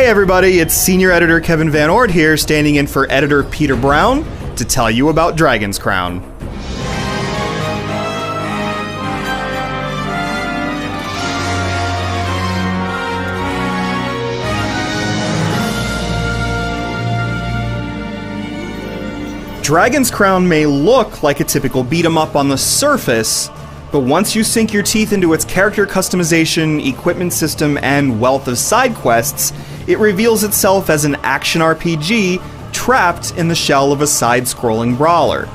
Hey everybody, it's Senior Editor Kevin Van Ord here, standing in for Editor Peter Brown to tell you about Dragon's Crown. Dragon's Crown may look like a typical beat-em-up on the surface, but once you sink your teeth into its character customization, equipment system, and wealth of side quests, it reveals itself as an action RPG trapped in the shell of a side-scrolling brawler.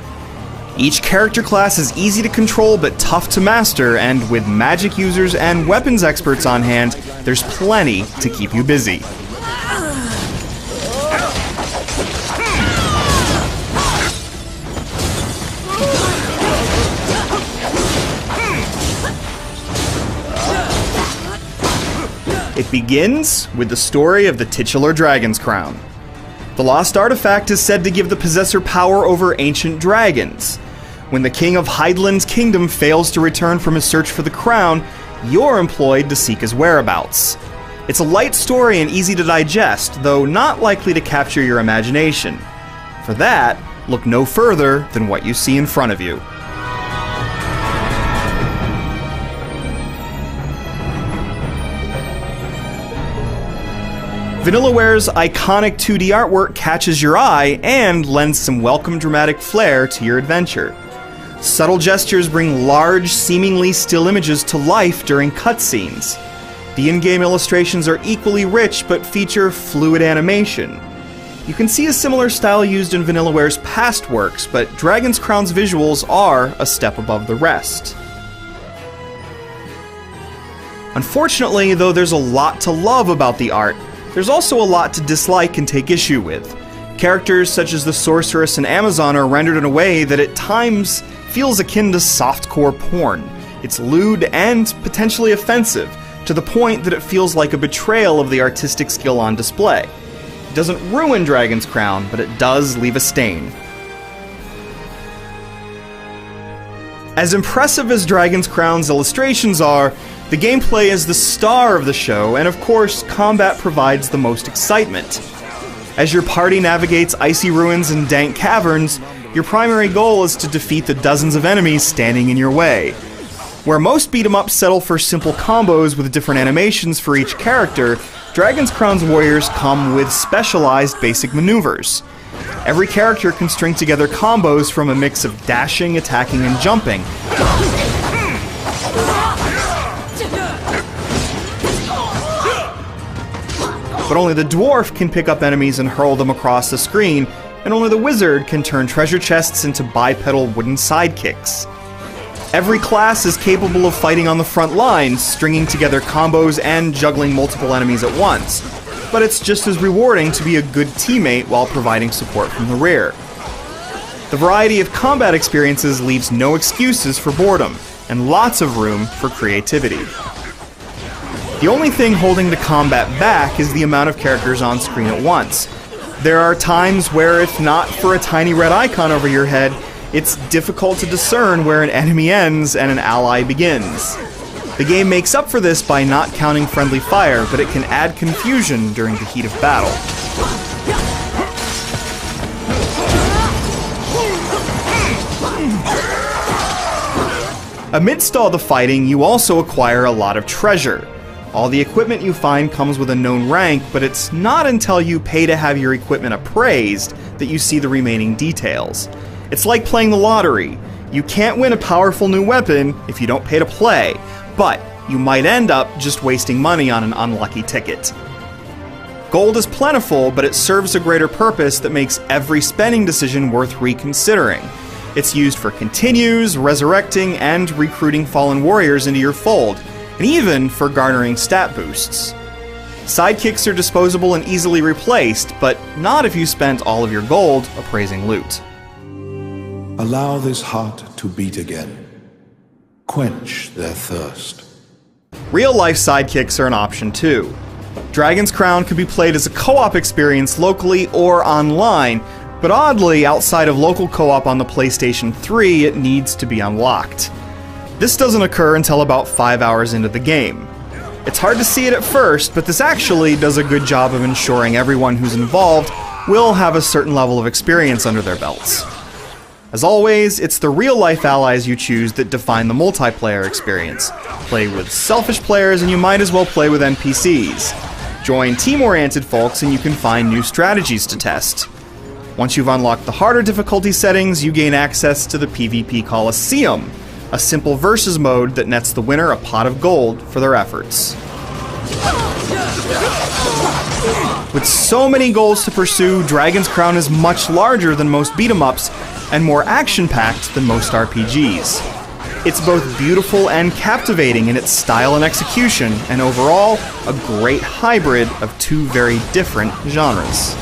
Each character class is easy to control but tough to master, and with magic users and weapons experts on hand, there's plenty to keep you busy. It begins with the story of the titular Dragon's Crown. The lost artifact is said to give the possessor power over ancient dragons. When the king of Hydeland's kingdom fails to return from his search for the crown, you're employed to seek his whereabouts. It's a light story and easy to digest, though not likely to capture your imagination. For that, look no further than what you see in front of you. Vanillaware's iconic 2D artwork catches your eye and lends some welcome dramatic flair to your adventure. Subtle gestures bring large, seemingly still images to life during cutscenes. The in-game illustrations are equally rich but feature fluid animation. You can see a similar style used in Vanillaware's past works, but Dragon's Crown's visuals are a step above the rest. Unfortunately, though there's a lot to love about the art, there's also a lot to dislike and take issue with. Characters such as the Sorceress and Amazon are rendered in a way that at times feels akin to softcore porn. It's lewd and potentially offensive, to the point that it feels like a betrayal of the artistic skill on display. It doesn't ruin Dragon's Crown, but it does leave a stain. As impressive as Dragon's Crown's illustrations are, the gameplay is the star of the show, and of course, combat provides the most excitement. As your party navigates icy ruins and dank caverns, your primary goal is to defeat the dozens of enemies standing in your way. Where most beat-em-ups settle for simple combos with different animations for each character, Dragon's Crown's warriors come with specialized basic maneuvers. Every character can string together combos from a mix of dashing, attacking, and jumping. But only the dwarf can pick up enemies and hurl them across the screen, and only the wizard can turn treasure chests into bipedal wooden sidekicks. Every class is capable of fighting on the front lines, stringing together combos and juggling multiple enemies at once, but it's just as rewarding to be a good teammate while providing support from the rear. The variety of combat experiences leaves no excuses for boredom, and lots of room for creativity. The only thing holding the combat back is the amount of characters on screen at once. There are times where, if not for a tiny red icon over your head, it's difficult to discern where an enemy ends and an ally begins. The game makes up for this by not counting friendly fire, but it can add confusion during the heat of battle. Amidst all the fighting, you also acquire a lot of treasure. All the equipment you find comes with a known rank, but it's not until you pay to have your equipment appraised that you see the remaining details. It's like playing the lottery. You can't win a powerful new weapon if you don't pay to play, but you might end up just wasting money on an unlucky ticket. Gold is plentiful, but it serves a greater purpose that makes every spending decision worth reconsidering. It's used for continues, resurrecting, and recruiting fallen warriors into your fold, and even for garnering stat boosts. Sidekicks are disposable and easily replaced, but not if you spent all of your gold appraising loot. Allow this heart to beat again. Quench their thirst. Real-life sidekicks are an option too. Dragon's Crown can be played as a co-op experience locally or online, but oddly, outside of local co-op on the PlayStation 3, it needs to be unlocked. This doesn't occur until about 5 hours into the game. It's hard to see it at first, but this actually does a good job of ensuring everyone who's involved will have a certain level of experience under their belts. As always, it's the real-life allies you choose that define the multiplayer experience. Play with selfish players and you might as well play with NPCs. Join team-oriented folks and you can find new strategies to test. Once you've unlocked the harder difficulty settings, you gain access to the PvP Coliseum, a simple versus mode that nets the winner a pot of gold for their efforts. With so many goals to pursue, Dragon's Crown is much larger than most beat-em-ups and more action-packed than most RPGs. It's both beautiful and captivating in its style and execution, and overall, a great hybrid of two very different genres.